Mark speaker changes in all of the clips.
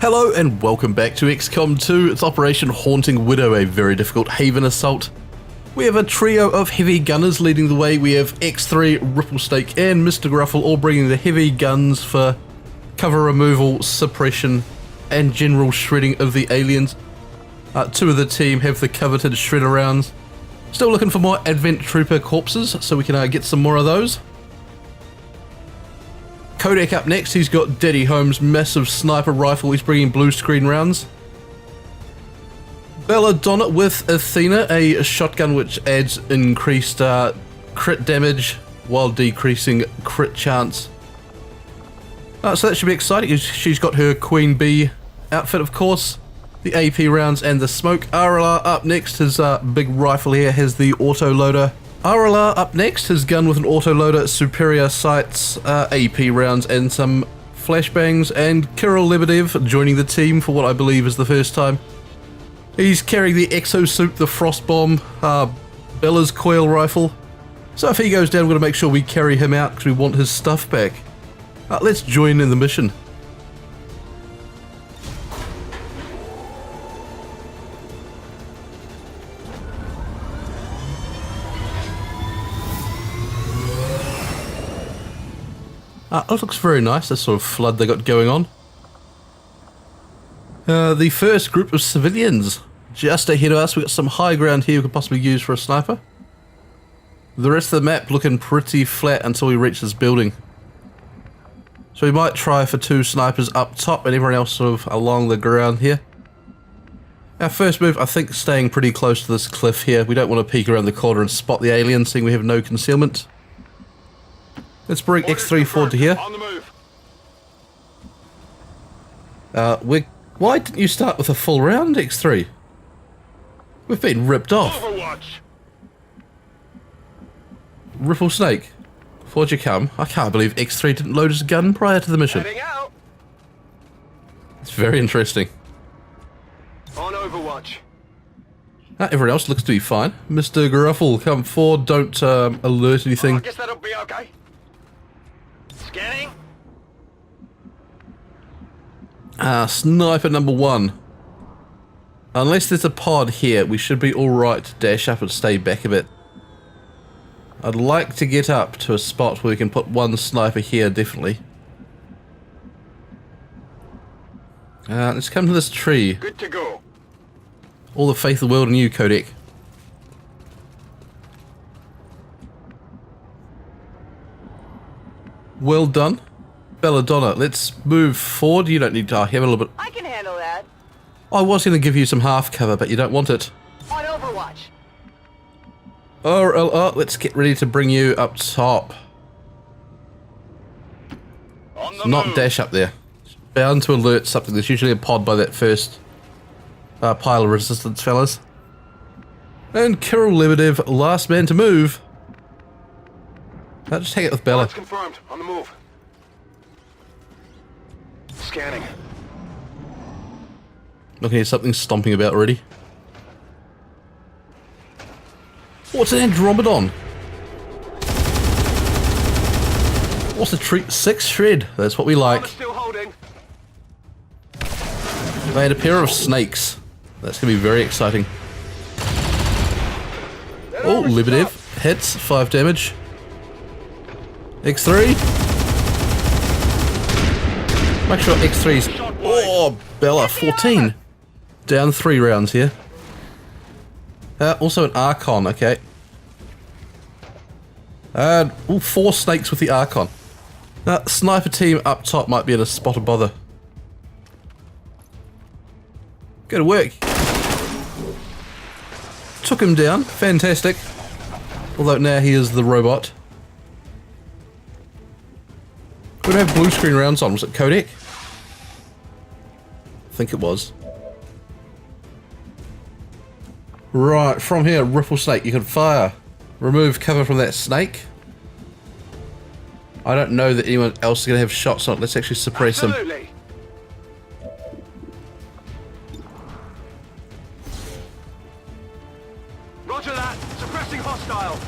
Speaker 1: Hello and welcome back to XCOM 2. It's Operation Haunting Widow, a very difficult Haven assault. We have a trio of heavy gunners leading the way. We have X3, Ripplesnake and Mr. Gruffle all bringing the heavy guns for cover removal, suppression and general shredding of the aliens. Two of the team have the coveted shredder rounds. Still looking for more Advent Trooper corpses so we can get some more of those. Kodak up next, he's got Daddy Holmes' massive sniper rifle, he's bringing blue screen rounds. Belladonna with Athena, a shotgun which adds increased crit damage while decreasing crit chance. So that should be exciting. She's got her Queen Bee outfit, of course, the AP rounds and the smoke. RLR up next, his big rifle here has the autoloader. RLR up next, his gun with an autoloader, superior sights, AP rounds and some flashbangs, and Kirill Lebedev joining the team for what I believe is the first time. He's carrying the exosuit, the frost bomb, Bella's coil rifle. So if he goes down, we're going to make sure we carry him out because we want his stuff back. Let's join in the mission. It looks very nice, this sort of flood they got going on. The first group of civilians just ahead of us. We've got some high ground here we could possibly use for a sniper. The rest of the map looking pretty flat until we reach this building. So we might try for two snipers up top and everyone else sort of along the ground here. Our first move, I think, staying pretty close to this cliff here. We don't want to peek around the corner and spot the aliens, seeing we have no concealment. Let's bring X3 forward to here. Why didn't you start with a full round, X3? We've been ripped off. Ripplesnake, before you come, I can't believe X3 didn't load his gun prior to the mission. It's very interesting.
Speaker 2: On Overwatch.
Speaker 1: Everyone else looks to be fine. Mr. Gruffle, come forward, don't alert anything.
Speaker 2: I guess that'll be okay. Scanning.
Speaker 1: Sniper number one. Unless there's a pod here, we should be alright to dash up and stay back a bit. I'd like to get up to a spot where we can put one sniper here, definitely. Let's come to this tree.
Speaker 2: Good to go.
Speaker 1: All the faith of the world in you, Kodak. Well done. Belladonna, let's move forward. You don't need to have a little bit.
Speaker 3: I can handle that.
Speaker 1: I was going to give you some half cover, but you don't want it.
Speaker 3: On Overwatch.
Speaker 1: Let's get ready to bring you up top. Not dash up there. Bound to alert something. There's usually a pod by that first pile of resistance, fellas. And Kirill Lebedev, last man to move. Just hang it with Bella.
Speaker 2: That's confirmed. On the move. Scanning.
Speaker 1: Looking at something stomping about already. What's an Andromedon? What's the treat? 6 shred. That's what we like.
Speaker 2: Still holding.
Speaker 1: They had a pair of snakes. That's going to be very exciting. Oh, Lebedev hits 5 damage. X3. Make sure X3's... Oh, Bella, 14. Down 3 rounds here. Also an Archon, okay. 4 snakes with the Archon. Sniper team up top might be in a spot of bother. Go to work. Took him down, fantastic. Although now he is the robot. We don't have blue screen rounds on. Was it Kodak? I think it was. Right, from here, Ripplesnake, you can fire. Remove cover from that snake. I don't know that anyone else is going to have shots on it. Let's actually suppress him.
Speaker 2: Absolutely. Roger that. Suppressing hostile.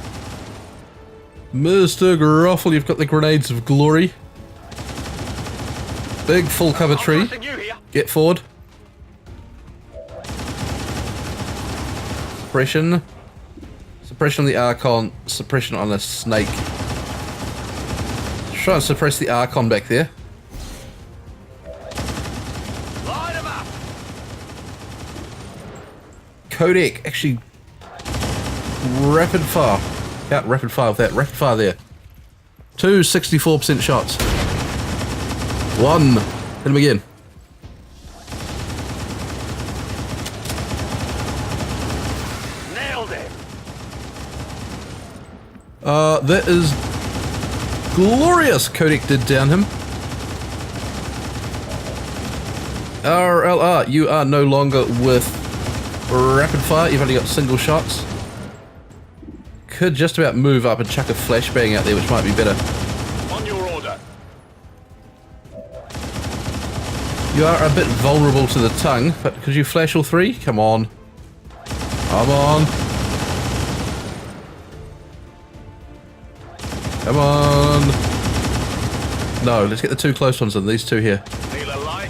Speaker 1: Mr. Gruffle, you've got the grenades of glory. Big full cover tree. Get forward. Suppression. Suppression on the Archon. Suppression on a snake. Try and suppress the Archon back there.
Speaker 2: Line him up.
Speaker 1: Codec, actually. Rapid fire. Can't rapid fire with that. Rapid fire there. 2 64% shots. 1. Hit him again.
Speaker 2: Nailed him.
Speaker 1: That is glorious. Codec did down him. RLR, you are no longer with rapid fire. You've only got single shots. Could just about move up and chuck a flashbang out there, which might be better.
Speaker 2: On your order.
Speaker 1: You are a bit vulnerable to the tongue, but could you flash all 3? Come on. Come on. Come on. No, let's get the 2 close ones in. These 2 here.
Speaker 2: Feel a light.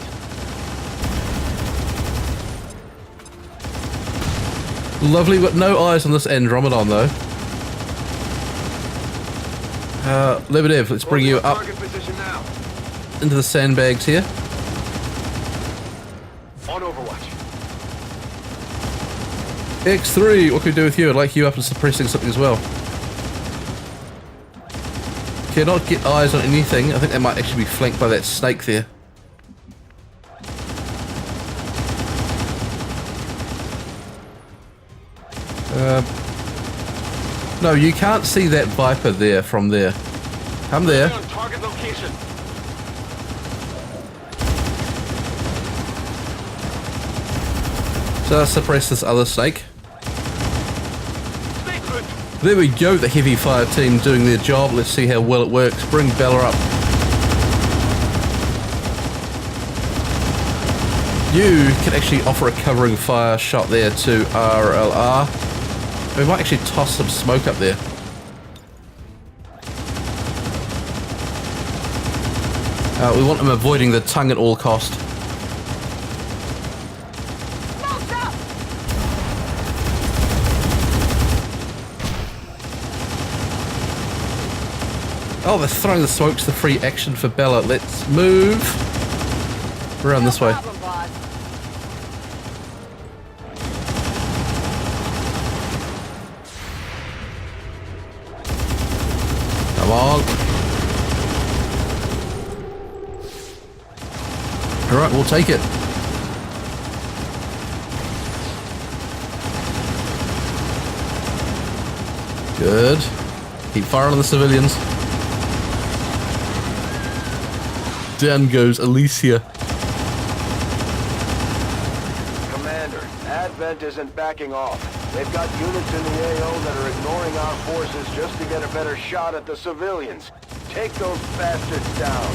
Speaker 1: Lovely, but no eyes on this Andromedon though. Lebedev, let's bring you up
Speaker 2: Target position now.
Speaker 1: into the sandbags here.
Speaker 2: On Overwatch.
Speaker 1: X3, what can we do with you? I'd like you up and suppressing something as well. Cannot get eyes on anything. I think they might actually be flanked by that snake there. No, you can't see that Viper there from there. Come there.
Speaker 2: On target location.
Speaker 1: So suppress this other snake.
Speaker 2: Stay put.
Speaker 1: There we go, the heavy fire team doing their job. Let's see how well it works. Bring Bella up. You can actually offer a covering fire shot there to RLR. We might actually toss some smoke up there. We want them avoiding the tongue at all cost.
Speaker 3: Smoke's up!
Speaker 1: Oh, they're throwing the smokes, the free action for Bella. Let's move around this way.
Speaker 3: No problem, boss.
Speaker 1: Come on. Alright, we'll take it. Good. Keep firing on the civilians. Down goes Alicia.
Speaker 2: Commander, Advent isn't backing off. They've got units in the AO that are ignoring our forces just to get a better shot at the civilians. Take those bastards down.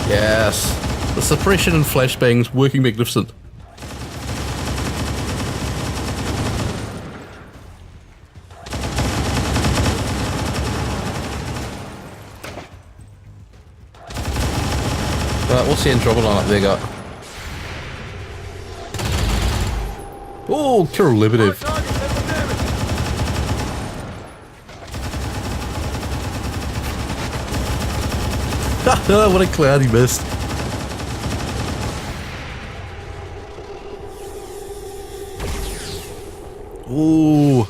Speaker 1: Yes. The suppression and flashbangs working magnificent. Right, what's the Andromedon up there got? Oh, Kirill Lebedev.
Speaker 2: Target has been damaged.
Speaker 1: What a cloud he missed. Ooh.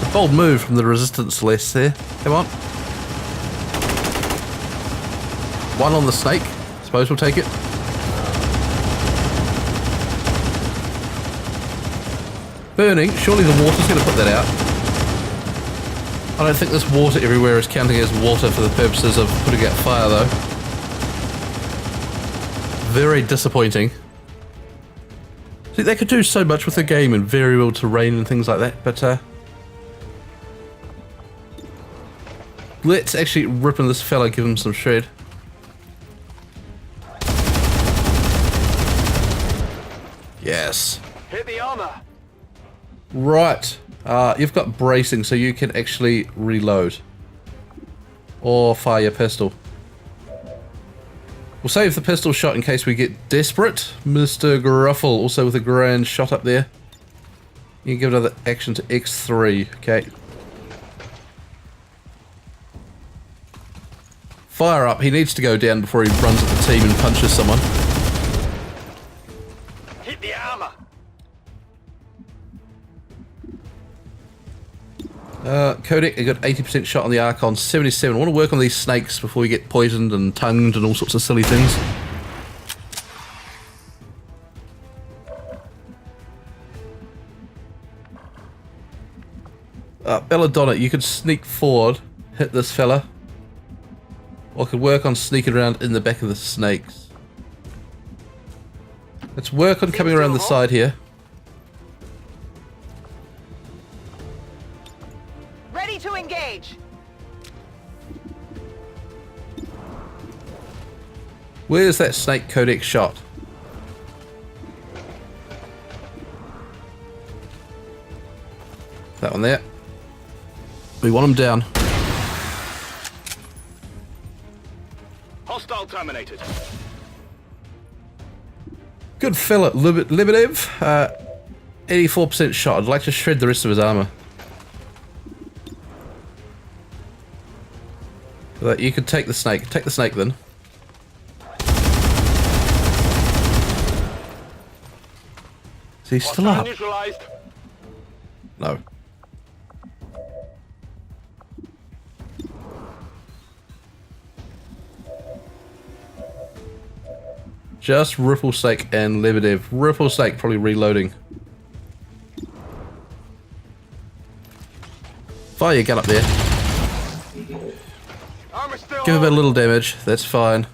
Speaker 1: A bold move from the resistance less there. Come on. One on the snake. Suppose we'll take it. Burning. Surely the water's going to put that out. I don't think this water everywhere is counting as water for the purposes of putting out fire, though. Very disappointing. See, they could do so much with the game and variable terrain and things like that, but let's actually rip in this fella, give him some shred. Yes.
Speaker 2: Hit the armor.
Speaker 1: Right. You've got bracing, so you can actually reload. Or fire your pistol. We'll save the pistol shot in case we get desperate. Mr. Gruffle, also with a grand shot up there. You can give another action to X3, okay. Fire up, he needs to go down before he runs at the team and punches someone.
Speaker 2: Hit the armor.
Speaker 1: Codec, I got 80% shot on the Archon, 77. I want to work on these snakes before we get poisoned and tongued and all sorts of silly things. Belladonna, you could sneak forward, hit this fella. Or I could work on sneaking around in the back of the snakes. Let's work on coming around the side here.
Speaker 3: Ready to engage.
Speaker 1: Where's that snake codec shot? That one there. We want him down.
Speaker 2: Hostile terminated.
Speaker 1: Good fella, Libidev. 84% shot. I'd like to shred the rest of his armor. But you could take the snake. Take the snake then. Is he still up? No. Just Ripplesnake and Lebedev. Ripplesnake probably reloading. Fire your gun up there. Give him a little damage. That's fine.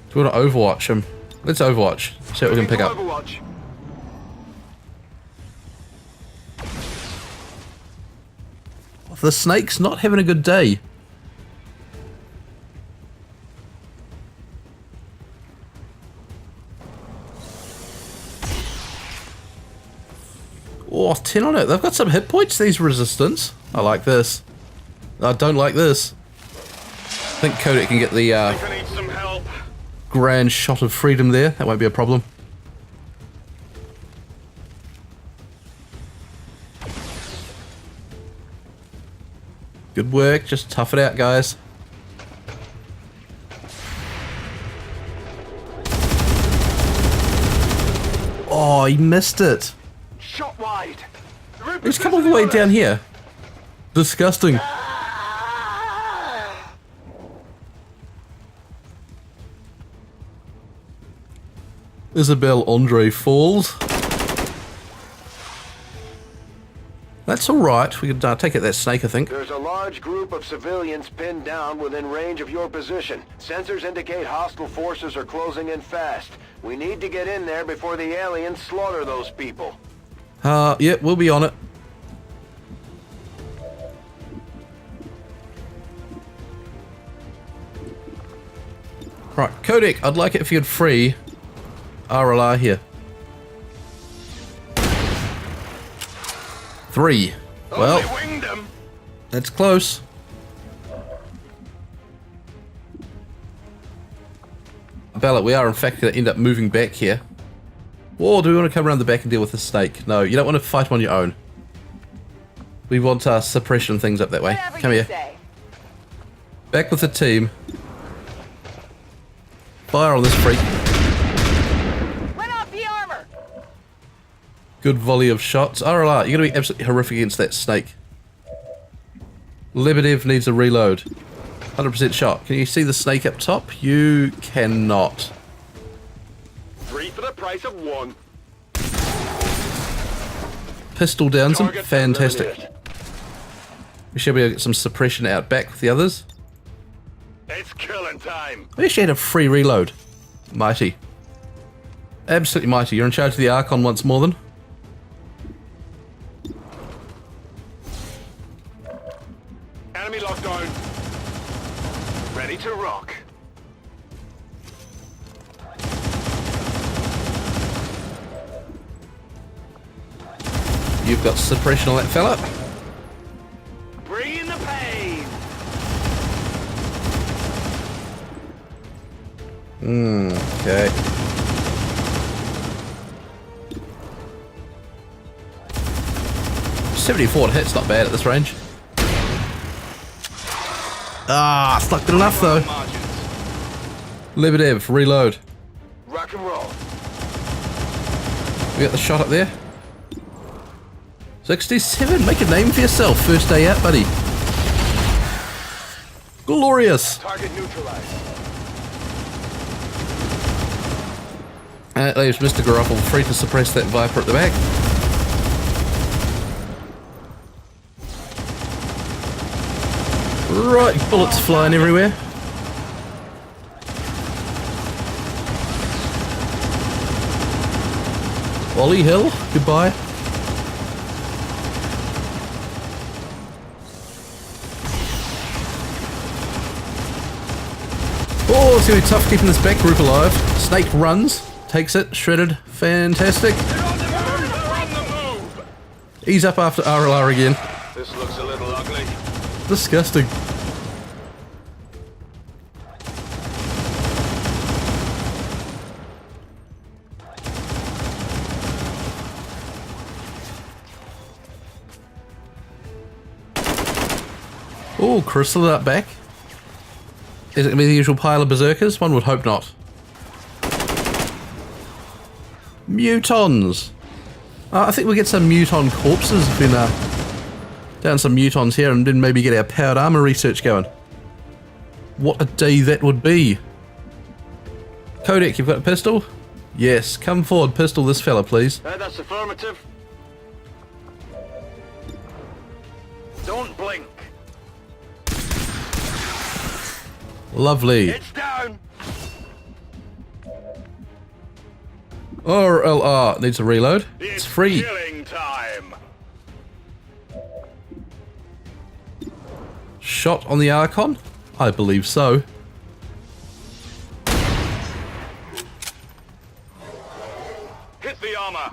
Speaker 1: Do we want to Overwatch him? Let's Overwatch. See what we can pick up. The snake's not having a good day. Oh, 10 on it. They've got some hit points, these resistants. I like this. I don't like this. I think Codec can get the grand shot of freedom there. That won't be a problem. Good work. Just tough it out, guys. Oh, he missed it.
Speaker 2: Shot wide.
Speaker 1: He's come all the way down here. Disgusting. Isabel Andre falls. That's alright. We could take out that snake, I think.
Speaker 2: There's a large group of civilians pinned down within range of your position. Sensors indicate hostile forces are closing in fast. We need to get in there before the aliens slaughter those people.
Speaker 1: Yeah, we'll be on it. Right, Codec, I'd like it if you'd free RLR here. 3. Well, that's close. Ballot, we are in fact going to end up moving back here. Or do we want to come around the back and deal with the snake? No, you don't want to fight on your own. We want suppression things up that way.
Speaker 3: Whatever
Speaker 1: Come
Speaker 3: you
Speaker 1: here.
Speaker 3: say.
Speaker 1: Back with the team. Fire on this freak.
Speaker 3: Went off the armor.
Speaker 1: Good volley of shots. RLR, you're going to be absolutely horrific against that snake. Lebedev needs a reload. 100% shot. Can you see the snake up top? You cannot.
Speaker 2: 3 for the price of 1.
Speaker 1: Pistol downs him.
Speaker 2: Targets
Speaker 1: Fantastic.
Speaker 2: eliminated.
Speaker 1: We should be able to get some suppression out back with the others.
Speaker 2: It's killing time.
Speaker 1: We actually had a free reload. Mighty. Absolutely mighty. You're in charge of the Archon once more then.
Speaker 2: Enemy lockdown. Ready to rock.
Speaker 1: You've got suppression on that fella.
Speaker 2: Bring in the pain.
Speaker 1: Okay. .74 hits, not bad at this range. Ah, it's not good enough though. Lebedev, reload.
Speaker 2: Rock and roll.
Speaker 1: We got the shot up there. 67, make a name for yourself. First day out, buddy. Glorious.
Speaker 2: Target neutralized.
Speaker 1: And that leaves Mr. Garoppolo free to suppress that Viper at the back. Right, bullets flying everywhere. Ollie Hill, goodbye. Oh, it's going to be tough keeping this back group alive. Snake runs, takes it, shredded, fantastic. Ease up after RLR again.
Speaker 2: This looks a little ugly.
Speaker 1: Disgusting. Oh, Crystal up back. Is it going to be the usual pile of berserkers? One would hope not. Mutons. I think we'll get some muton corpses if we down some mutons here and then maybe get our powered armor research going. What a day that would be. Kodak, you've got a pistol? Yes, come forward, pistol this fella, please.
Speaker 2: That's affirmative. Don't blink.
Speaker 1: Lovely.
Speaker 2: It's down.
Speaker 1: RLR needs a reload. It's free.
Speaker 2: Killing time.
Speaker 1: Shot on the Archon? I believe so.
Speaker 2: Hit the armor.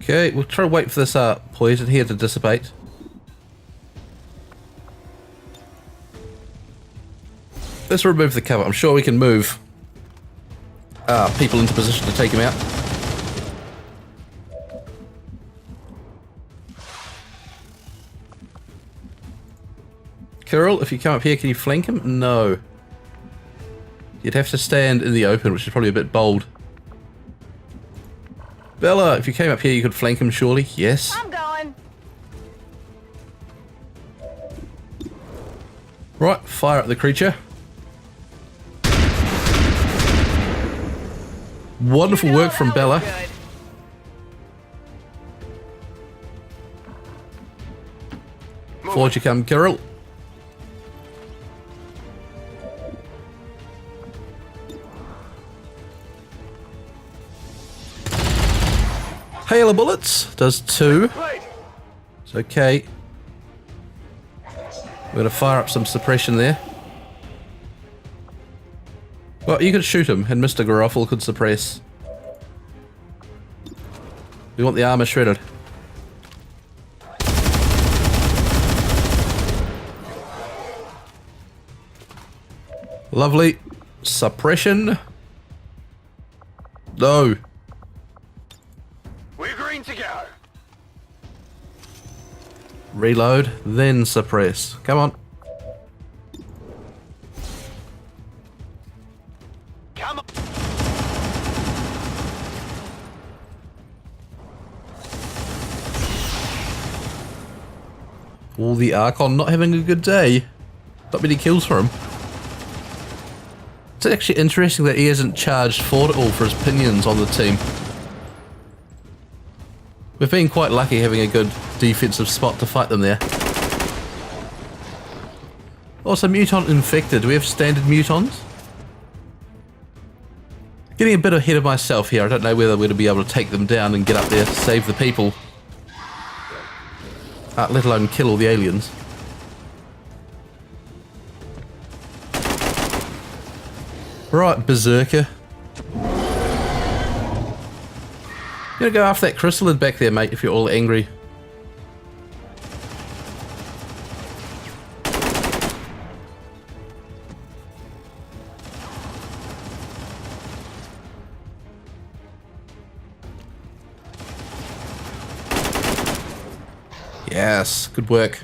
Speaker 1: Okay, we'll try to wait for this poison here to dissipate. Let's remove the cover. I'm sure we can move people into position to take him out. Kirill, if you come up here, can you flank him? No. You'd have to stand in the open, which is probably a bit bold. Bella, if you came up here, you could flank him, surely? Yes.
Speaker 3: I'm going.
Speaker 1: Right, fire at the creature. Wonderful work from Bella.
Speaker 3: Good.
Speaker 1: Forward you come, Kirill. Hail of bullets. Does 2. It's okay. We're going to fire up some suppression there. Well, you could shoot him, and Mr. Garoffel could suppress. We want the armor shredded. Lovely. Suppression. No.
Speaker 2: We're green to go.
Speaker 1: Reload, then suppress. Come on.
Speaker 2: Come on.
Speaker 1: All the Archon not having a good day. Not many kills for him. It's actually interesting that he hasn't charged forward at all for his pinions on the team. We've been quite lucky having a good defensive spot to fight them there. Also, Muton infected. Do we have standard Mutons? Getting a bit ahead of myself here. I don't know whether we're going to be able to take them down and get up there, save the people. Let alone kill all the aliens. Right, Berserker. You're gonna go after that chrysalid back there, mate, if you're all angry. Yes, good work.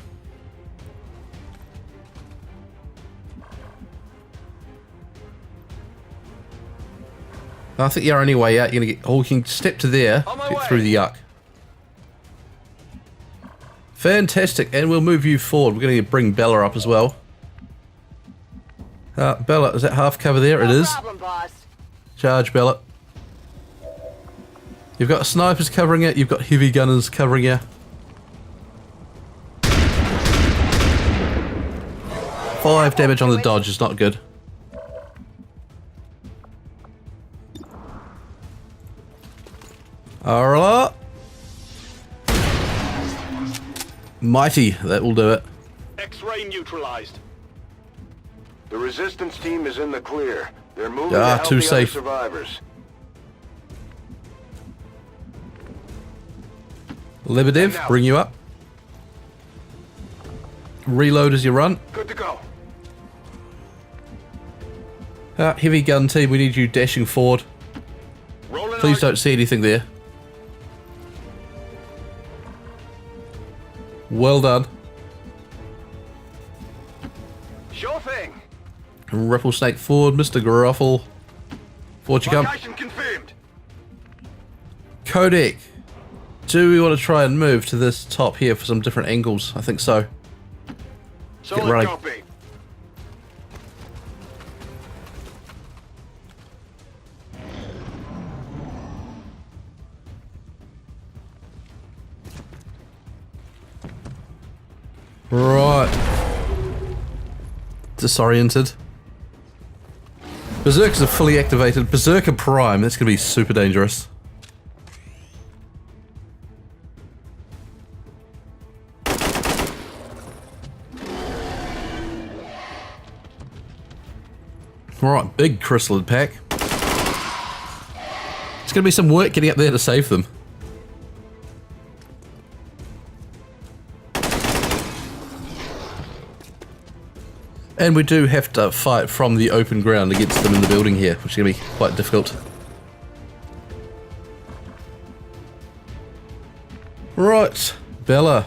Speaker 1: I think your only way out, you're gonna get. Oh, you can step to there, get through the yuck. Fantastic, and we'll move you forward. We're gonna bring Bella up as well. Bella, is that half cover there? It is.
Speaker 3: No problem, boss.
Speaker 1: Charge, Bella. You've got snipers covering it. You've got heavy gunners covering you. 5 damage on the dodge is not good. Alright. Mighty, that will do it.
Speaker 2: X-ray neutralized. The resistance team is in the clear. They're moving to help
Speaker 1: too
Speaker 2: the
Speaker 1: safe.
Speaker 2: other survivors.
Speaker 1: Lebedev, bring you up. Reload as you run.
Speaker 2: Good to go.
Speaker 1: Heavy gun team, we need you dashing forward.
Speaker 2: Rolling
Speaker 1: Please
Speaker 2: out.
Speaker 1: don't see anything there. Well done.
Speaker 2: Sure thing.
Speaker 1: Ripple snake forward, Mr. Gruffle. Forward you come.
Speaker 2: Location confirmed.
Speaker 1: Kodak. Do we want to try and move to this top here for some different angles? I think so.
Speaker 2: Solid
Speaker 1: running.
Speaker 2: copy.
Speaker 1: Right. Disoriented. Berserkers are fully activated. Berserker Prime, that's going to be super dangerous. Alright, big chrysalid pack. It's going to be some work getting up there to save them. And we do have to fight from the open ground against them in the building here, which is going to be quite difficult. Right, Bella.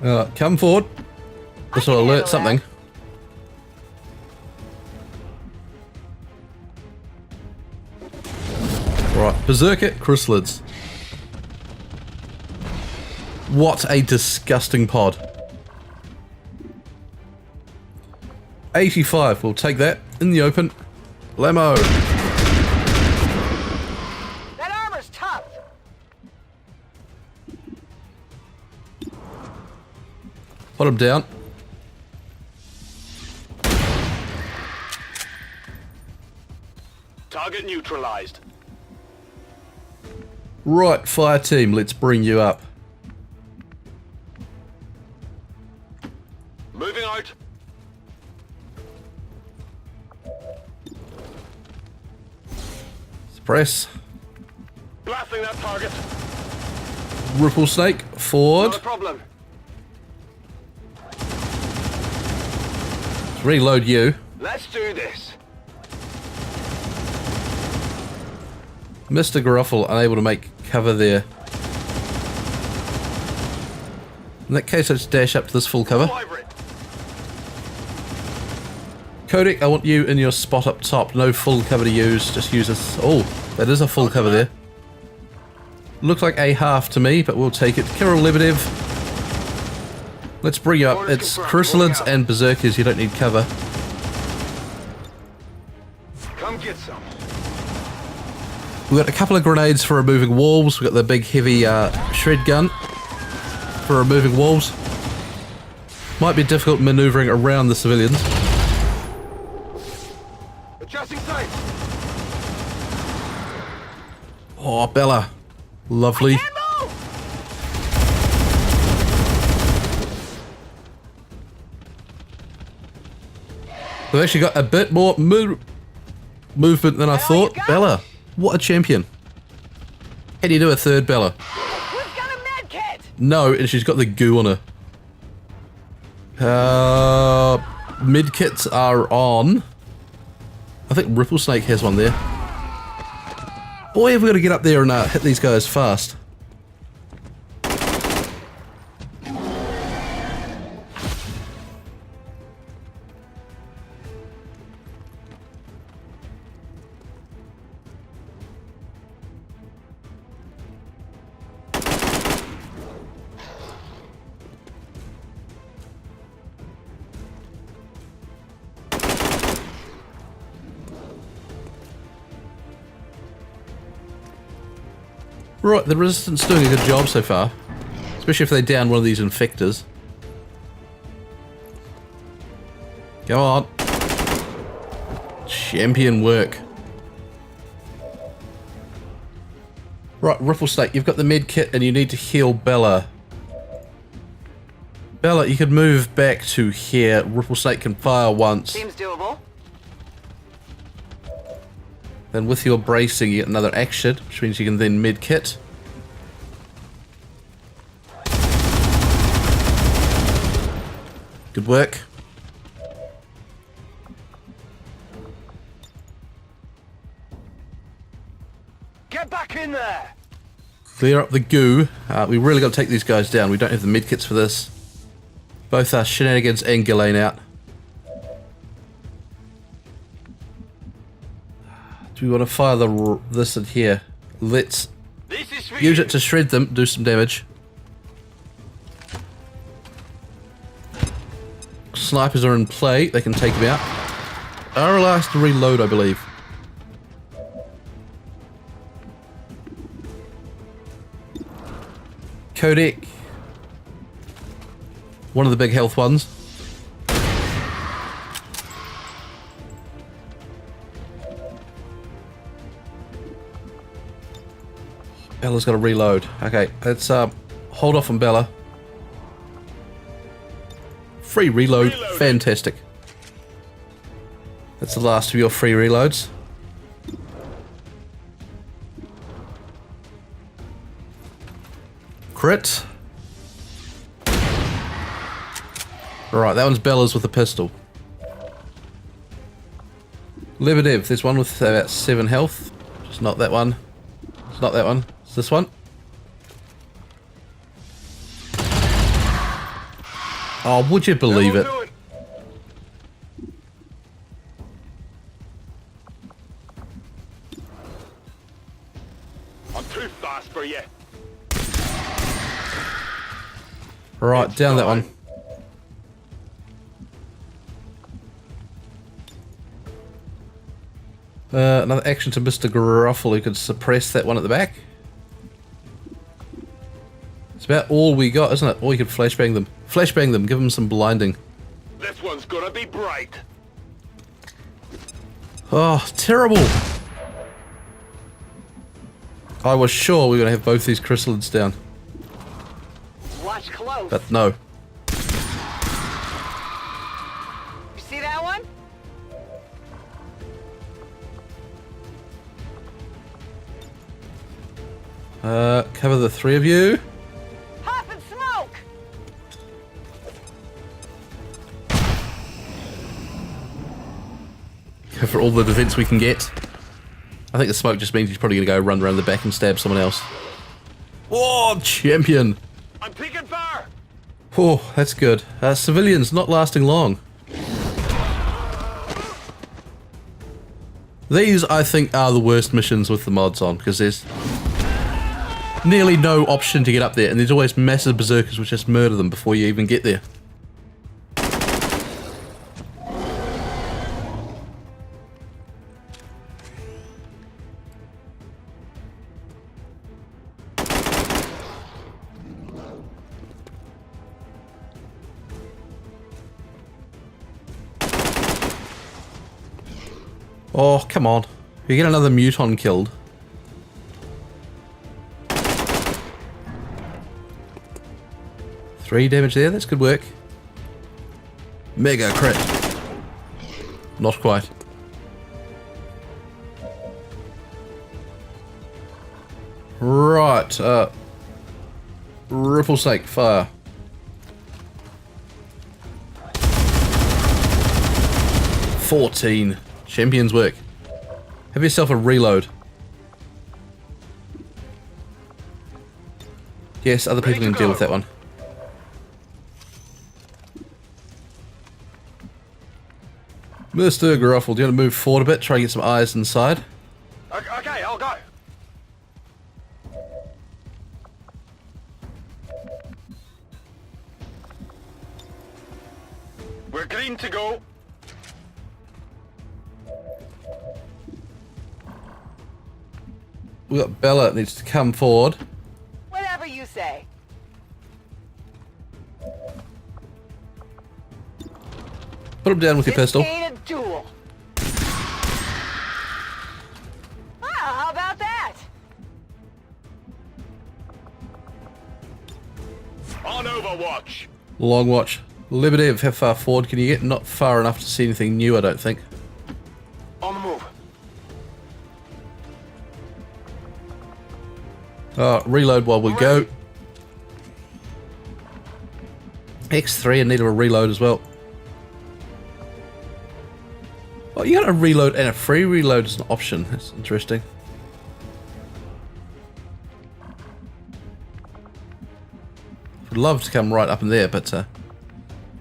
Speaker 1: Come forward. This will alert something. Right, Berserker Chrysalids. What a disgusting pod. 85, we'll take that in the open. Lamo.
Speaker 3: That armor's tough.
Speaker 1: Put him down.
Speaker 2: Target neutralized.
Speaker 1: Right, Fireteam, let's bring you up.
Speaker 2: Moving out.
Speaker 1: Suppress.
Speaker 2: Blasting that target.
Speaker 1: Ripple Snake, forward.
Speaker 2: Not a problem.
Speaker 1: Let's reload you.
Speaker 2: Let's do this.
Speaker 1: Mr. Gruffle, unable to make cover there. In that case, let's dash up to this full cover.
Speaker 2: Over it.
Speaker 1: Kodak, I want you in your spot up top. No full cover to use. Just use this. Oh, that is a full cover there. Looks like a half to me, but we'll take it. Kirill Lebedev. Let's bring you up. It's Chrysalids and Berserkers. You don't need cover.
Speaker 2: Come get some.
Speaker 1: We've got a couple of grenades for removing walls. We've got the big heavy shred gun for removing walls. Might be difficult maneuvering around the civilians.
Speaker 2: Adjusting sight.
Speaker 1: Oh, Bella. Lovely.
Speaker 3: Can't move!
Speaker 1: We've actually got a bit more movement than I thought.
Speaker 3: you go.
Speaker 1: Bella, what a champion. How do you do a third Bella?
Speaker 3: Who's got a med kit?
Speaker 1: No, and she's got the goo on her. Mid kits are on. I think Ripple Snake has one there. Boy, have we got to get up there and hit these guys fast. Right, the Resistance doing a good job so far. Especially if they down one of these infectors. Go on. Champion work. Right, Ripple Snake, you've got the med kit and you need to heal Bella. Bella, you could move back to here. Ripple Snake can fire once.
Speaker 3: Seems doable.
Speaker 1: Then with your bracing you get another action, which means you can then med kit. Good work.
Speaker 2: Get back in there!
Speaker 1: Clear up the goo. We really got to take these guys down. We don't have the medkits for this. Both are Shenanigans and Ghislaine out. Do we want to fire this in here? Let's use it to shred them, do some damage. Snipers are in play. They can take them out. RLR has to reload, I believe. Codec. One of the big health ones. Bella's got to reload. Okay, let's hold off on Bella. Free reload. Fantastic. That's the last of your free reloads. Crit. Alright, that one's Bella's with a pistol. Lebedev, there's one with about 7 health. It's not that one. It's not that one. It's this one. Oh, would you believe it?
Speaker 2: I'm too fast for you.
Speaker 1: Right, down that one. Another action to Mr. Gruffle, who could suppress that one at the back. It's about all we got, isn't it? Or you could flashbang them. Flashbang them, give them some blinding.
Speaker 2: This one's gonna be bright.
Speaker 1: Oh, terrible! I was sure we were going to have both these chrysalids down.
Speaker 3: Watch close.
Speaker 1: But no.
Speaker 3: You see that one?
Speaker 1: Cover the 3 of you.
Speaker 3: Pop and smoke.
Speaker 1: Go for all the defense we can get. I think the smoke just means he's probably going to go run around the back and stab someone else. Oh, champion!
Speaker 2: I'm taking fire.
Speaker 1: Oh, that's good. Civilians not lasting long. These, I think, are the worst missions with the mods on, because there's nearly no option to get up there, and there's always massive berserkers which just murder them before you even get there. Oh, come on. You get another Muton killed. Three damage there, that's good work. Mega crit. Not quite. Right, Ripple Snake, fire. $14. Champion's work. Have yourself a reload. Yes, other people can deal with that one. Mr. Gruffle, do you want to move forward a bit? Try and get some eyes inside.
Speaker 2: Okay, I'll go. We're green to go.
Speaker 1: We got Bella that needs to come forward.
Speaker 3: Whatever you say.
Speaker 1: Put him down with your pistol.
Speaker 3: This ain't a duel. How about that?
Speaker 2: On Overwatch.
Speaker 1: Long watch. Liberty of how far forward can you get? Not far enough to see anything new, I don't think.
Speaker 2: On the move.
Speaker 1: Reload while we go. X3 in need of a reload as well. Oh, you got a reload and a free reload as an option. That's interesting. Would love to come right up in there, but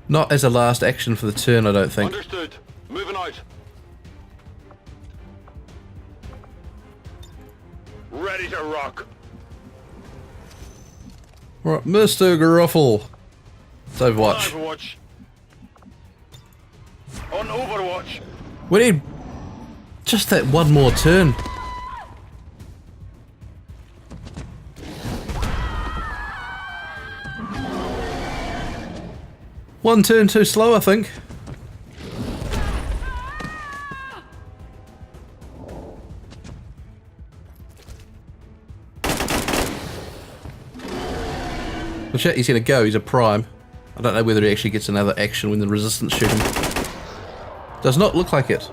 Speaker 1: not as a last action for the turn, I don't think.
Speaker 2: Understood. Moving out. Ready to rock.
Speaker 1: Right, Mr. Gruffle. It's Overwatch.
Speaker 2: Overwatch. On Overwatch.
Speaker 1: We need just that one more turn. One turn too slow, I think. Well, shit, he's gonna go. He's a prime. I don't know whether he actually gets another action when the resistance shoot him. Does not look like it.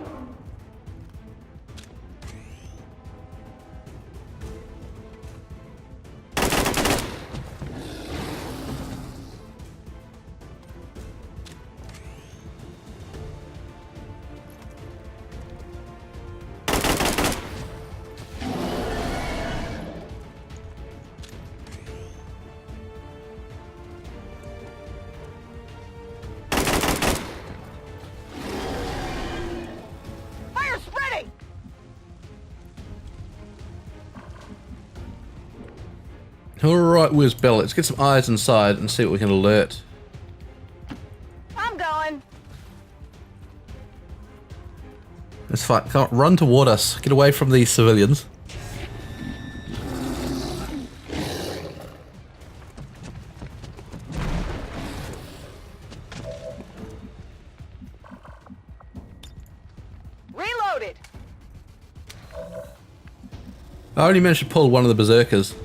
Speaker 3: Fire spreading!
Speaker 1: Alright, where's Bella? Let's get some eyes inside and see what we can alert.
Speaker 3: I'm going.
Speaker 1: Let's fight. Come on, run toward us. Get away from these civilians.
Speaker 3: Reloaded.
Speaker 1: I only managed to pull one of the berserkers.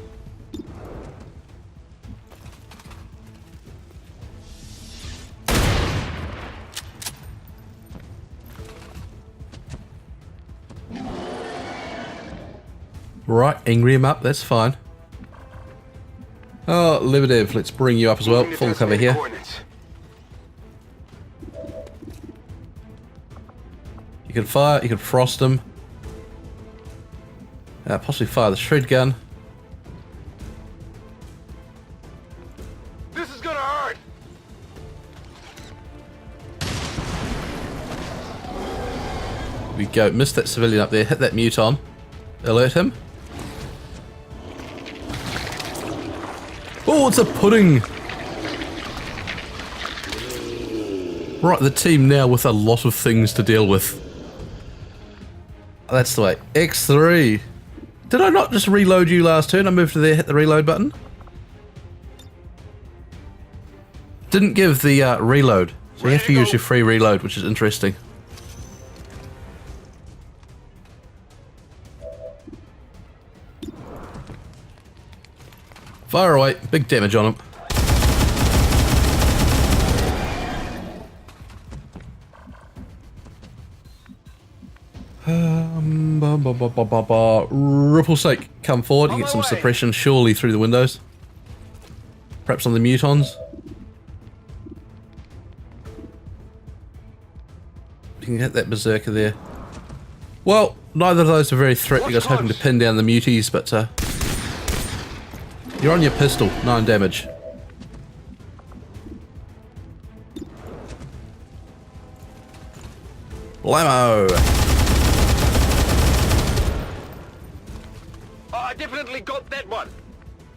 Speaker 1: Right, angry him up, that's fine. Oh, Lebedev, let's bring you up as well. Full cover here. You can fire, you can frost him. Possibly fire the shred gun.
Speaker 2: This is gonna hurt.
Speaker 1: We go, miss that civilian up there, hit that muton. Alert him. Oh, it's a pudding! Right, the team now with a lot of things to deal with. That's the way. X3. Did I not just reload you last turn? I moved to there, hit the reload button. Didn't give the reload. So you have to use your free reload, which is interesting. Fire away. Big damage on him. Ripple Sake, come forward. You get some suppression surely through the windows. Perhaps on the mutons. You can hit that berserker there. Well, neither of those are very threatening. I was hoping to pin down the muties, but you're on your pistol. 9 damage. Blammo!
Speaker 2: I definitely got that one.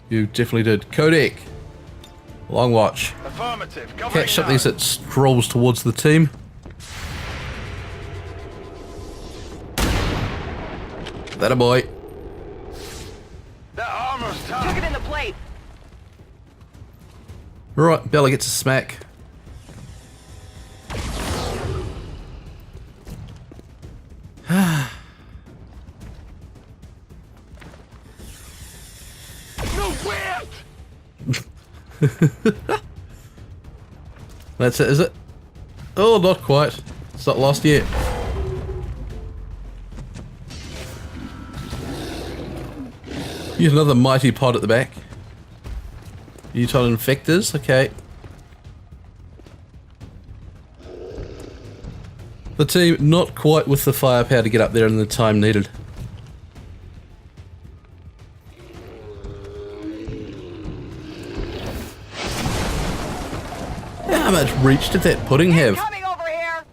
Speaker 1: You definitely did. Kodak. Long watch.
Speaker 2: Affirmative.
Speaker 1: Catch something that strolls towards the team. That a boy. Right, Bella gets a smack.
Speaker 2: No way!
Speaker 1: That's it, is it? Oh, not quite. It's not lost yet. Use another mighty pod at the back. Uton infectors, okay. The team not quite with the firepower to get up there in the time needed. How much reach did that pudding have?
Speaker 3: Coming over here.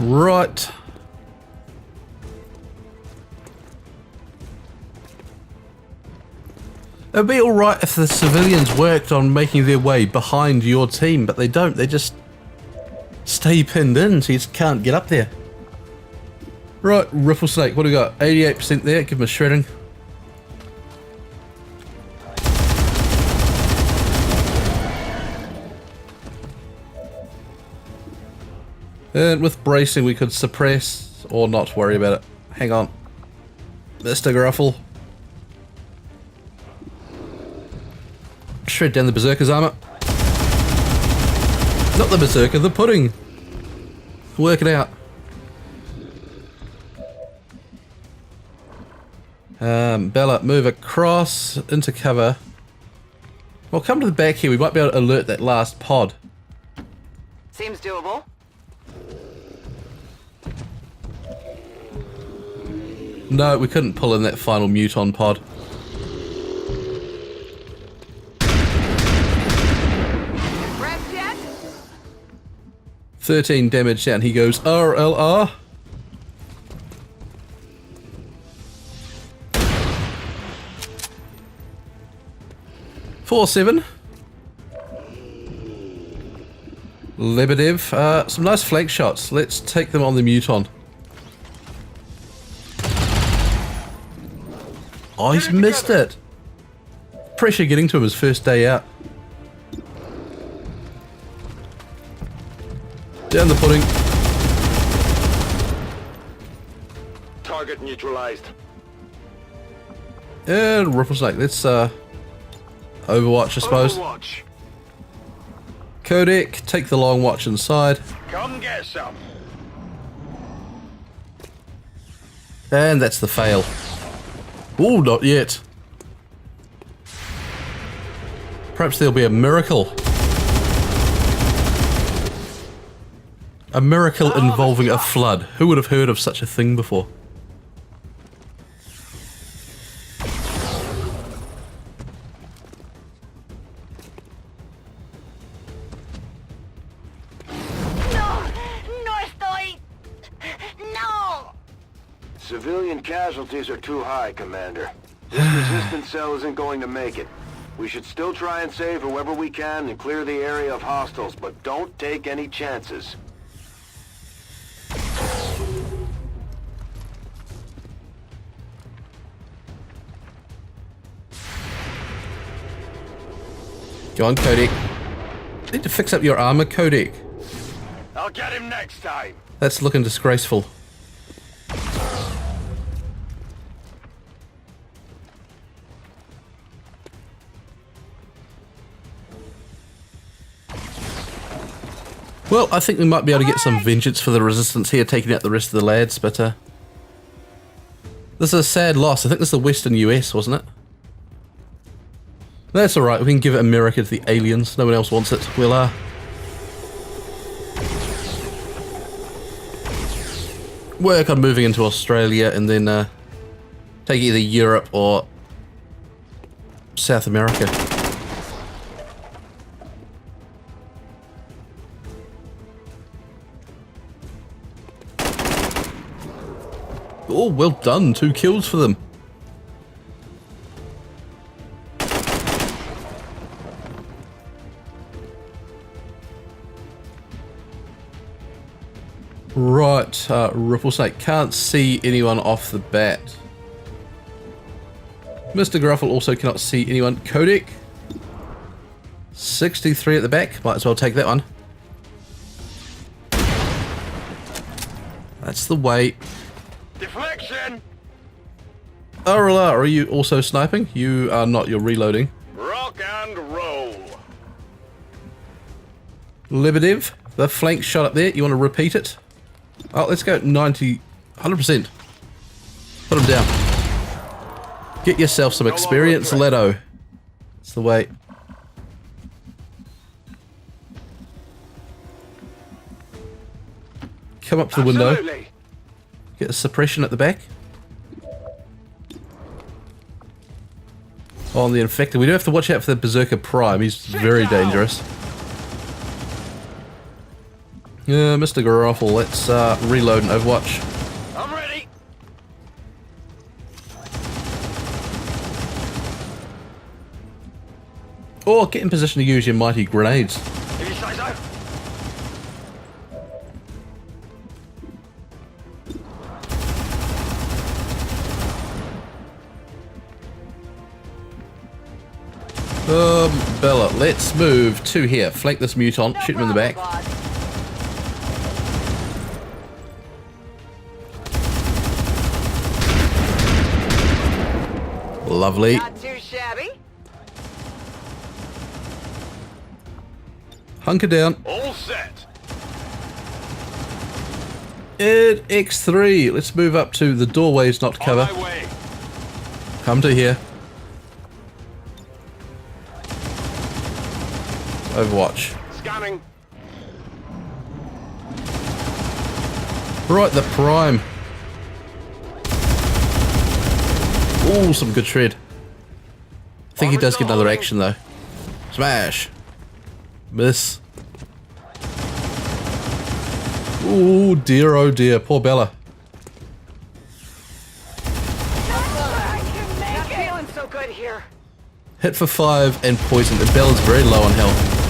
Speaker 1: Right. It'd be alright if the civilians worked on making their way behind your team, but they don't. They just stay pinned in, so you just can't get up there. Right, Ripple Snake, what do we got? 88% there, give him a shredding. And with bracing we could suppress or not worry about it. Hang on. Mr. Gruffle. Shred down the Berserker's armor. Not the Berserker, the pudding. Work it out. Bella, move across into cover. Well, come to the back here. We might be able to alert that last pod.
Speaker 3: Seems doable.
Speaker 1: No, we couldn't pull in that final Muton pod.
Speaker 3: Impressed yet?
Speaker 1: 13 damage down. He goes RLR. Four-7. Lebedev. Some nice flank shots. Let's take them on the Muton. Oh, he's missed it. Pressure getting to him his first day out. Down the pudding.
Speaker 2: Target neutralized.
Speaker 1: And Ripple Snake. Let's Overwatch, I suppose.
Speaker 2: Overwatch.
Speaker 1: Codec, take the long watch inside.
Speaker 2: Come get some.
Speaker 1: And that's the fail. Oh, not yet. Perhaps there'll be a miracle. A miracle involving a flood. Who would have heard of such a thing before?
Speaker 2: Civilian casualties are too high, Commander. This resistance cell isn't going to make it. We should still try and save whoever we can and clear the area of hostiles, but don't take any chances.
Speaker 1: Go on, Codec. Need to fix up your armor, Codec.
Speaker 2: I'll get him next time.
Speaker 1: That's looking disgraceful. Well, I think we might be able to get some vengeance for the resistance here, taking out the rest of the lads, but this is a sad loss. I think this is the Western US, wasn't it? That's alright, we can give it America to the aliens. No one else wants it. We'll work on moving into Australia and then take either Europe or South America. Oh, well done. 2 kills for them. Right, Ripple Snake can't see anyone off the bat. Mr. Gruffle also cannot see anyone. Codec 63 at the back, might as well take that one. That's the way.
Speaker 2: Deflection!
Speaker 1: Arla, are you also sniping? You are not, you're reloading.
Speaker 2: Rock and roll!
Speaker 1: Lebedev, the flank shot up there, you want to repeat it? Oh, let's go 90, 100%. Put him down. Get yourself some experience, Leto. It's the way. Come up to the window.
Speaker 2: Absolutely.
Speaker 1: Get a suppression at the back. On the infected. We do have to watch out for the Berserker Prime. He's very dangerous. Yeah, Mr. Garofel, let's reload and Overwatch.
Speaker 2: I'm ready.
Speaker 1: Or get in position to use your mighty grenades.
Speaker 2: If you say so.
Speaker 1: Bella, let's move to here. Flank this mutant, shoot him in the back. Lovely.
Speaker 3: Not too shabby.
Speaker 1: Hunker down.
Speaker 2: All set.
Speaker 1: Ed X3. Let's move up to the doorways, not cover.
Speaker 2: On my way.
Speaker 1: Come to here. Overwatch.
Speaker 2: Scanning.
Speaker 1: Right, the Prime. Ooh, some good shred. I think he does get another action though. Smash. Miss. Ooh, dear, oh dear. Poor Bella.
Speaker 3: Not feeling so good here.
Speaker 1: Hit for 5 and poisoned. And Bella's very low on health.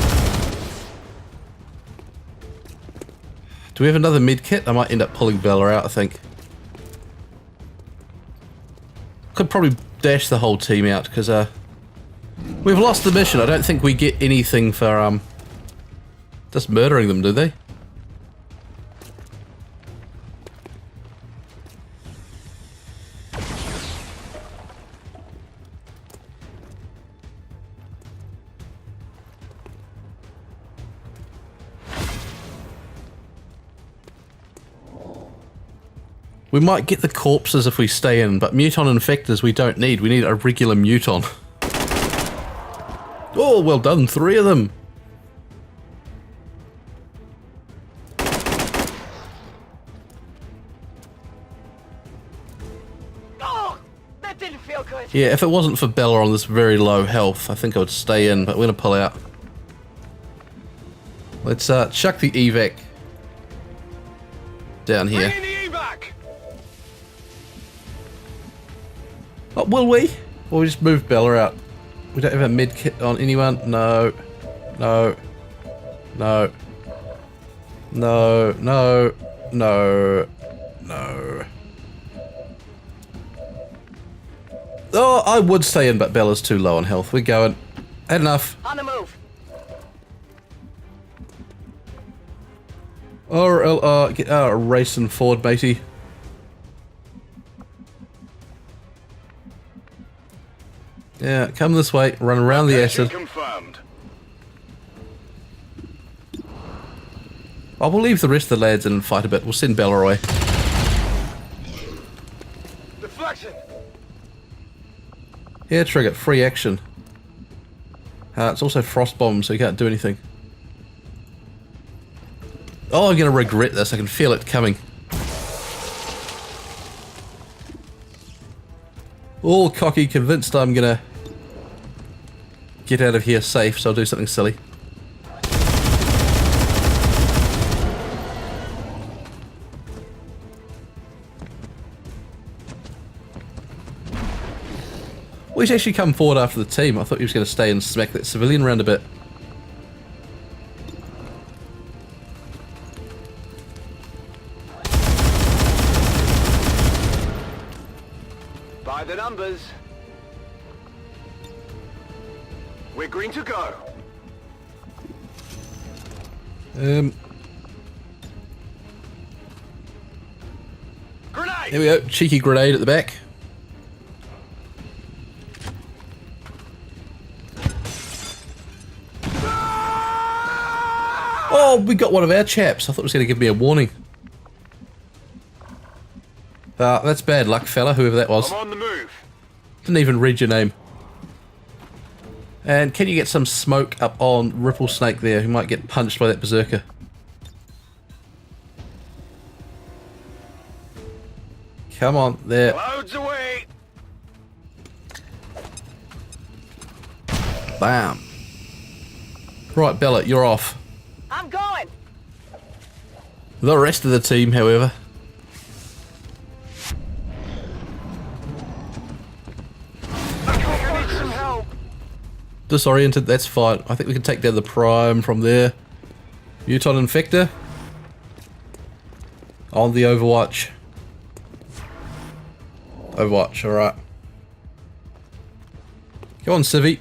Speaker 1: Do we have another med kit? I might end up pulling Bella out, I think. Could probably dash the whole team out because we've lost the mission. I don't think we get anything for just murdering them, do they? We might get the corpses if we stay in, but muton infectors we don't need. We need a regular muton. Oh, well done. 3 of them.
Speaker 3: Oh, that didn't feel good.
Speaker 1: Yeah, if it wasn't for Bella on this very low health, I think I would stay in, but we're going to pull out. Let's chuck the evac down here.
Speaker 2: Bring in the evac.
Speaker 1: Oh, will we? Or we just move Bella out? We don't have a med kit on anyone? No. No. No. No. No. No. No. Oh, I would stay in, but Bella's too low on health. We're going. Had enough.
Speaker 3: On the move.
Speaker 1: Or get racing forward, matey. Yeah, come this way, run around the acid.
Speaker 2: Confirmed.
Speaker 1: I will leave the rest of the lads in and fight a bit. We'll send Bella away.
Speaker 2: Deflection.
Speaker 1: Yeah, trigger, free action. It's also frost bomb, so you can't do anything. Oh, I'm gonna regret this. I can feel it coming. All cocky, convinced I'm gonna get out of here safe, so I'll do something silly. Well, he's actually come forward after the team. I thought he was going to stay and smack that civilian around a bit.
Speaker 2: By the numbers. We're green to go. Grenade!
Speaker 1: There we go. Cheeky grenade at the back. Oh, we got one of our chaps. I thought it was going to give me a warning. That's bad luck, fella, whoever that was.
Speaker 2: I'm on the move.
Speaker 1: Didn't even read your name. And can you get some smoke up on Ripple Snake there, who might get punched by that berserker? Come on, there.
Speaker 2: Loads away.
Speaker 1: Bam. Right, Bella, you're off.
Speaker 3: I'm going.
Speaker 1: The rest of the team, however.
Speaker 2: I need some help.
Speaker 1: Disoriented, that's fine. I think we can take down the Prime from there. Muton Infector. On the Overwatch. Overwatch, alright. Go on, Civvy.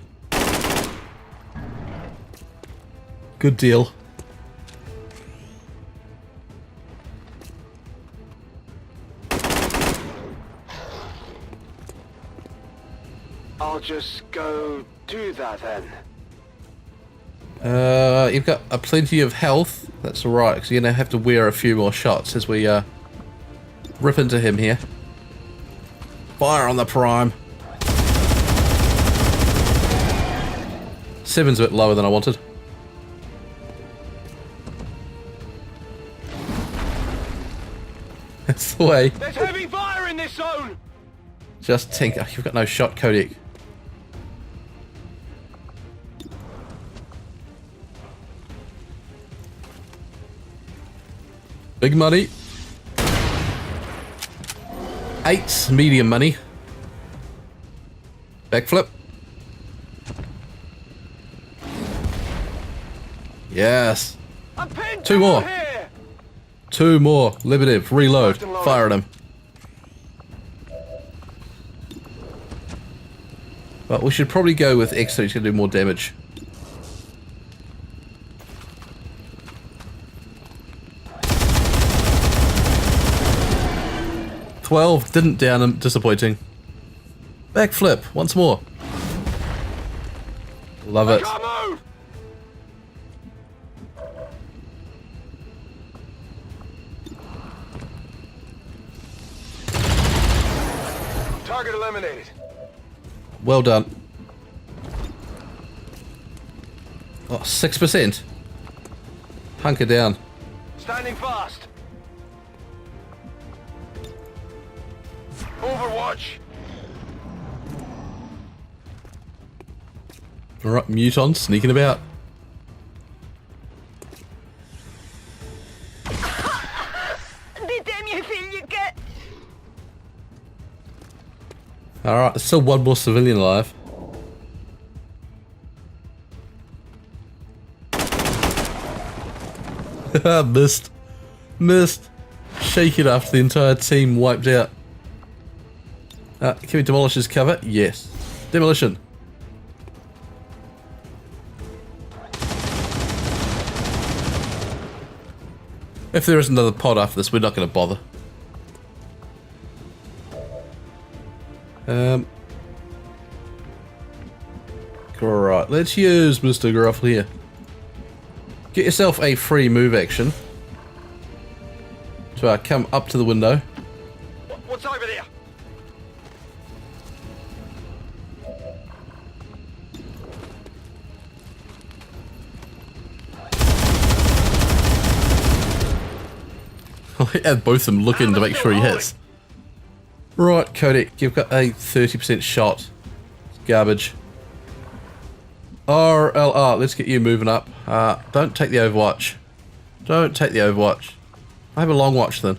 Speaker 1: Good deal.
Speaker 2: I'll just go do that then.
Speaker 1: You've got plenty of health. That's alright, because you're going to have to wear a few more shots as we rip into him here. Fire on the Prime. 7's a bit lower than I wanted. That's the way.
Speaker 2: There's heavy fire in this zone.
Speaker 1: Just think, oh, you've got no shot codec. Big money. 8's medium money. Backflip. Yes.
Speaker 2: I'm pinned
Speaker 1: 2 more.
Speaker 2: down here.
Speaker 1: 2 more. Liberative. Reload. Fire at him. But we should probably go with X so he's going to do more damage. "12 didn't down him. Disappointing. Backflip. Once more. Love it.
Speaker 2: Come on. Target eliminated.
Speaker 1: Well done. Oh, 6%. Hunker down.
Speaker 2: Standing fast. Overwatch.
Speaker 1: Alright, Muton sneaking about.
Speaker 3: The damn you feel you get.
Speaker 1: Alright, there's still one more civilian alive. Missed. Missed. Shake it after the entire team wiped out. Can we demolish his cover? Yes. Demolition. If there is another pod after this, we're not going to bother. Alright, let's use Mr. Gruff here. Get yourself a free move action. So come up to the window.
Speaker 2: What's over there?
Speaker 1: I'll have both of them look in to make sure he hits. Right, Codec, you've got a 30% shot. It's garbage. RLR, let's get you moving up. Don't take the Overwatch. Don't take the Overwatch. I have a long watch then.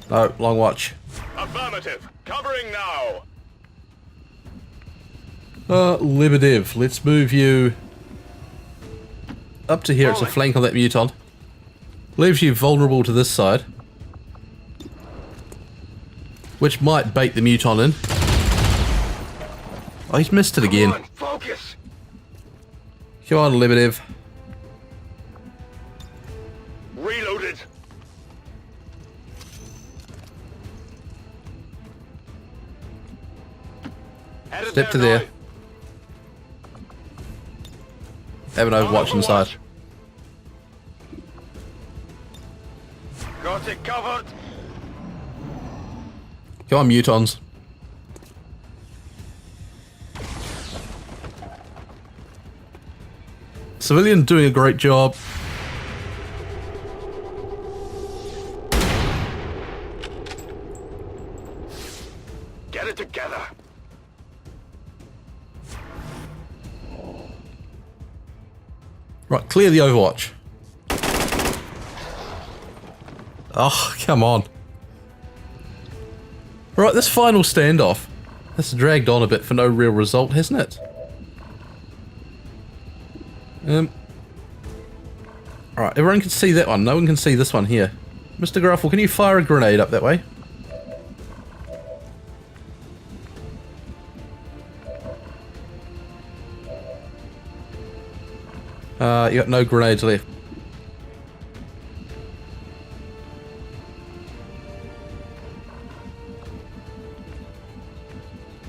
Speaker 1: No, long watch.
Speaker 2: Affirmative. Covering now.
Speaker 1: Liberative, let's move you up to here. It's a flank on that Muton. Leaves you vulnerable to this side. which might bait the Muton in. Oh, he's missed it again.
Speaker 2: Come on, focus.
Speaker 1: Come on, Lebedev.
Speaker 2: Reloaded. Headed
Speaker 1: Step to there.
Speaker 2: now.
Speaker 1: Have an Overwatch inside.
Speaker 2: Got it covered.
Speaker 1: Come on, Mutons. Civilian doing a great job.
Speaker 2: Get it together.
Speaker 1: Right, clear the Overwatch. Oh, come on. Right, this final standoff has dragged on a bit for no real result, hasn't it? Alright, everyone can see that one. No one can see this one here. Mr. Gruffle, can you fire a grenade up that way? You got no grenades left.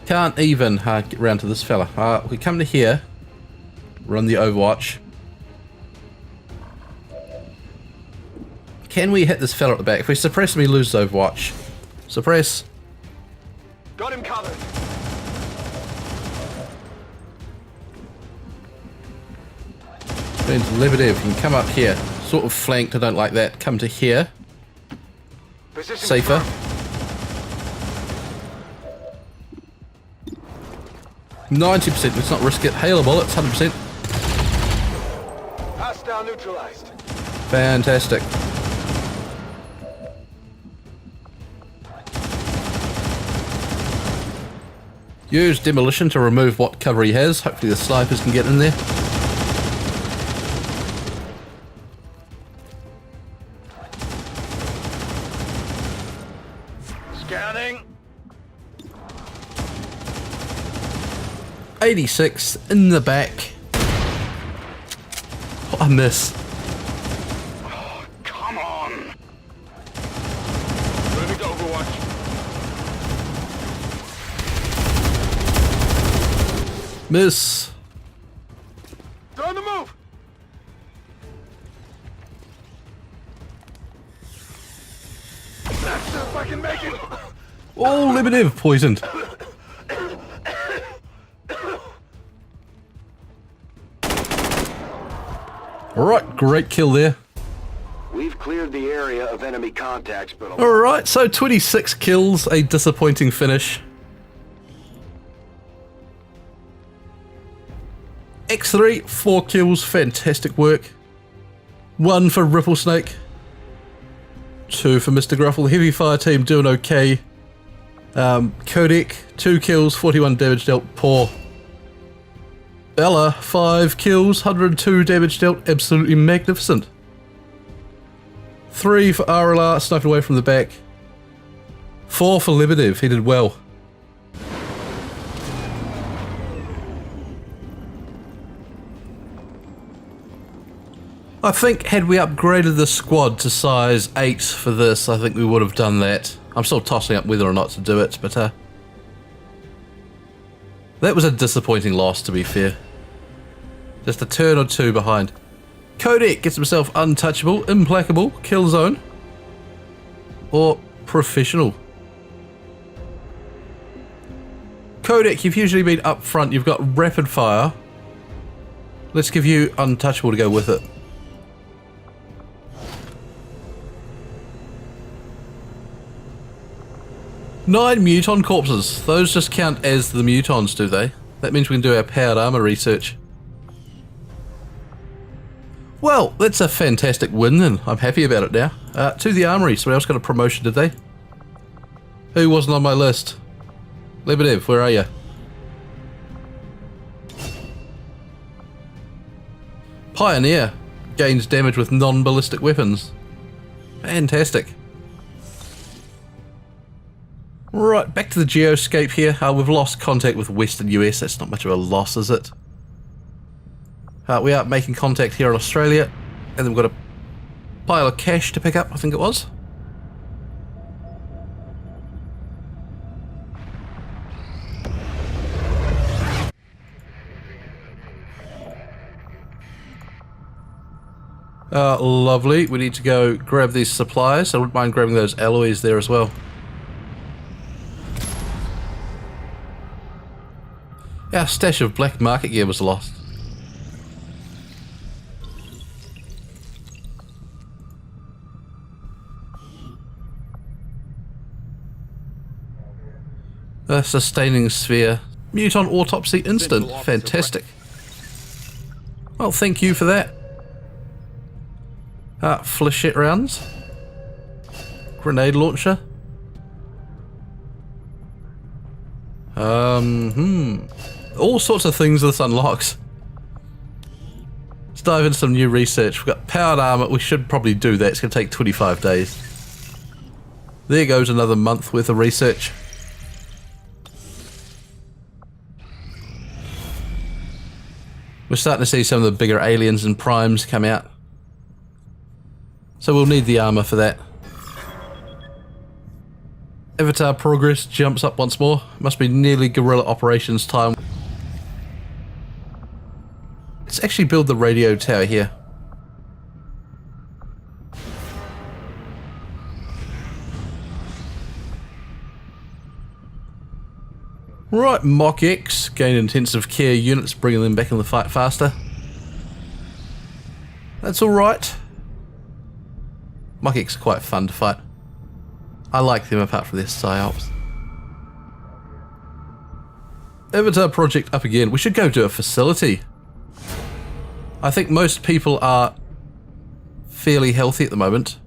Speaker 1: Can't even get round to this fella. We come to here. Run the Overwatch. Can we hit this fella at the back? If we suppress him, we lose the Overwatch. Suppress.
Speaker 2: Got him covered.
Speaker 1: Means Lebedev, you can come up here. Sort of flanked, I don't like that. Come to here.
Speaker 2: Position
Speaker 1: Safer.
Speaker 2: confirmed.
Speaker 1: 90%, let's not risk it. Hail a bullets, 100%.
Speaker 2: Hostile neutralized.
Speaker 1: Fantastic. Use demolition to remove what cover he has. Hopefully the snipers can get in there.
Speaker 2: Scanning.
Speaker 1: 86 in the back. What a miss.
Speaker 2: Oh, come on. Moving to Overwatch.
Speaker 1: Miss.
Speaker 2: They're on the move. Let's see if I can make it.
Speaker 1: Oh, Lebedev poisoned. Alright, great kill there.
Speaker 2: We've cleared the area of enemy contacts, but
Speaker 1: Alright, so 26 kills, a disappointing finish. X3, 4 kills, fantastic work. 1 for Ripple Snake. 2 for Mr. Gruffle. Heavy Fire Team doing okay. Codec, 2 kills, 41 damage dealt, poor. Bella, 5 kills, 102 damage dealt, absolutely magnificent. 3 for RLR, sniped away from the back. 4 for Lebedev, he did well. I think had we upgraded the squad to size 8 for this, I think we would have done that. I'm still tossing up whether or not to do it, but that was a disappointing loss, to be fair. Just a turn or 2 behind. Codec gets himself untouchable, implacable, killzone, or professional. Codec, you've usually been up front, you've got rapid fire. Let's give you untouchable to go with it. Nine Muton corpses. Those just count as the Mutons, do they? That means we can do our powered armor research. Well, that's a fantastic win then. I'm happy about it now. To the armory. Somebody else got a promotion, did they? Who wasn't on my list? Lebedev, where are you? Pioneer. Gains damage with non-ballistic weapons. Fantastic. Right, back to the geoscape here. We've lost contact with Western US. That's not much of a loss, is it? We are making contact here in Australia. And then we've got a pile of cash to pick up, I think it was. Lovely. We need to go grab these supplies. I wouldn't mind grabbing those alloys there as well. Our stash of black market gear was lost. A sustaining sphere. Muton autopsy instant. Fantastic. Well, thank you for that. Flechette rounds. Grenade launcher. All sorts of things this unlocks. Let's dive into some new research. We've got powered armor. We should probably do that. It's going to take 25 days. There goes another month worth of research. We're starting to see some of the bigger aliens and primes come out. So we'll need the armor for that. Avatar progress jumps up once more. Must be nearly guerrilla operations time. Let's actually build the radio tower here. Right, MOCX. Gain intensive care units, bringing them back in the fight faster. That's alright. MOCX are quite fun to fight. I like them apart from their psyops. Avatar project up again. We should go to a facility. I think most people are fairly healthy at the moment.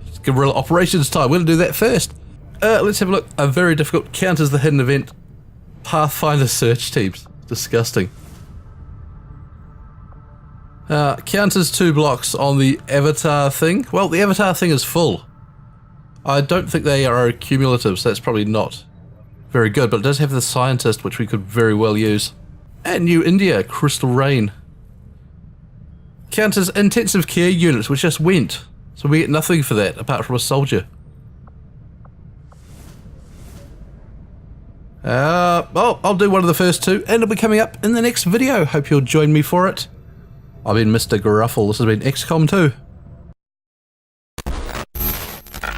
Speaker 1: It's guerrilla operations time. We're going to do that first. Let's have a look. A very difficult counters the hidden event. Pathfinder search teams. Disgusting. Counters 2 blocks on the avatar thing. Well, the avatar thing is full. I don't think they are cumulative, so that's probably not very good, but it does have the scientist, which we could very well use. And New India, Crystal Rain. Counters intensive care units, which just went. So we get nothing for that, apart from a soldier. Well, I'll do one of the first two, and it'll be coming up in the next video. Hope you'll join me for it. I've been Mr. Gruffle. This has been XCOM 2.